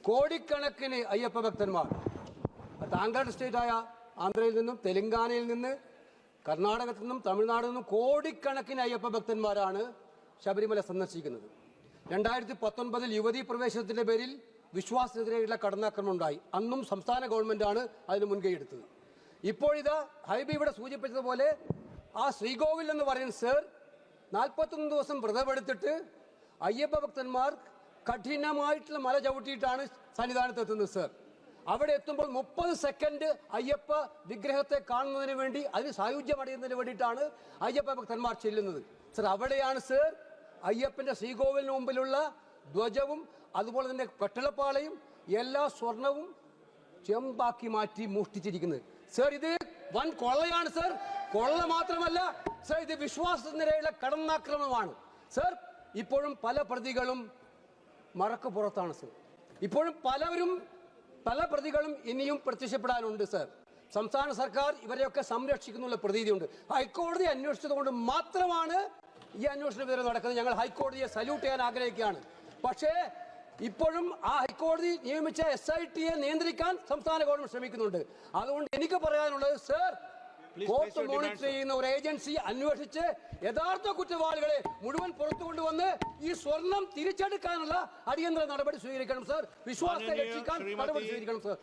കോടിക്കണക്കിന് അയ്യപ്പ ഭക്തന്മാർ താങ്കളുടെ സ്റ്റേറ്റായ ആന്ധ്രയിൽ നിന്നും തെലങ്കാനയിൽ നിന്ന് കർണാടകത്തിൽ നിന്നും തമിഴ്നാട്ടിൽ നിന്നും കോടിക്കണക്കിന് അയ്യപ്പ ഭക്തന്മാരാണ് ശബരിമല സന്ദർശിക്കുന്നത്. 2019 യുവതീ പ്രവേശനത്തിന്റെ പേരിൽ വിശ്വാസത്തിനെതിരെയുള്ള കടന്നാക്രമണം ഉണ്ടായി. അന്നും സംസ്ഥാന ഗവൺമെന്റാണ് അതിന് മുൻകൈയെടുത്തത്. ഇപ്പോഴിതാ ഹൈബി ഇവിടെ സൂചിപ്പിച്ചതുപോലെ ആ ശ്രീകോവിൽ എന്ന് പറയുന്ന സർ 41 ദിവസം വ്രതമെടുത്തിട്ട് അയ്യപ്പ ഭക്തന്മാർ കഠിനമായിട്ടുള്ള മല ചവിട്ടിയിട്ടാണ് സന്നിധാനത്ത് എത്തുന്നത് സർ. അവിടെ എത്തുമ്പോൾ 30 സെക്കൻഡ് അയ്യപ്പ വിഗ്രഹത്തെ കാണുന്നതിന് വേണ്ടി അതിന് സായുജ്യം അടയുന്നതിന് വേണ്ടിയിട്ടാണ് അയ്യപ്പ ഭക്തന്മാർ ചെല്ലുന്നത് സർ. അവിടെയാണ് സർ അയ്യപ്പന്റെ ശ്രീകോവിലിന് മുമ്പിലുള്ള ധ്വജവും അതുപോലെ തന്നെ പെട്ടളപ്പാളയും എല്ലാ സ്വർണവും ചെമ്പാക്കി മാറ്റി മോഷ്ടിച്ചിരിക്കുന്നത് സർ. ഇത് വൻ കൊള്ളയാണ് സർ. കൊള്ള മാത്രമല്ല സർ, ഇത് വിശ്വാസത്തിനെതിരെയുള്ള കടന്നാക്രമണമാണ് സർ. ഇപ്പോഴും പല പ്രതികളും മറക്ക് പുറത്താണ് സർ. ഇപ്പോഴും പല പ്രതികളും ഇനിയും പ്രത്യക്ഷപ്പെടാനുണ്ട് സർ. സംസ്ഥാന സർക്കാർ ഇവരെയൊക്കെ സംരക്ഷിക്കുന്നുള്ള പ്രതീതിയുണ്ട്. ഹൈക്കോടതി അന്വേഷിച്ചതുകൊണ്ട് മാത്രമാണ് ഈ അന്വേഷണം ഇതുവരെ നടക്കുന്നത്. ഞങ്ങൾ ഹൈക്കോടതിയെ സല്യൂട്ട് ചെയ്യാൻ ആഗ്രഹിക്കുകയാണ്. പക്ഷേ ഇപ്പോഴും ആ ഹൈക്കോടതി നിയമിച്ച SITയെ നിയന്ത്രിക്കാൻ സംസ്ഥാന ഗവൺമെന്റ് ശ്രമിക്കുന്നുണ്ട്. അതുകൊണ്ട് എനിക്ക് പറയാനുള്ളത് സർ, കോർട്ട് മോണിറ്റർ ചെയ്യുന്ന ഒരു ഏജൻസി അന്വേഷിച്ച് യഥാർത്ഥ കുറ്റവാളികളെ മുഴുവൻ പുറത്തു കൊണ്ടുവന്ന് ഈ സ്വർണം തിരിച്ചെടുക്കാനുള്ള അടിയന്തര നടപടി സ്വീകരിക്കണം സർ. വിശ്വാസത്തെ രക്ഷിക്കാൻ നടപടി സ്വീകരിക്കണം സർ.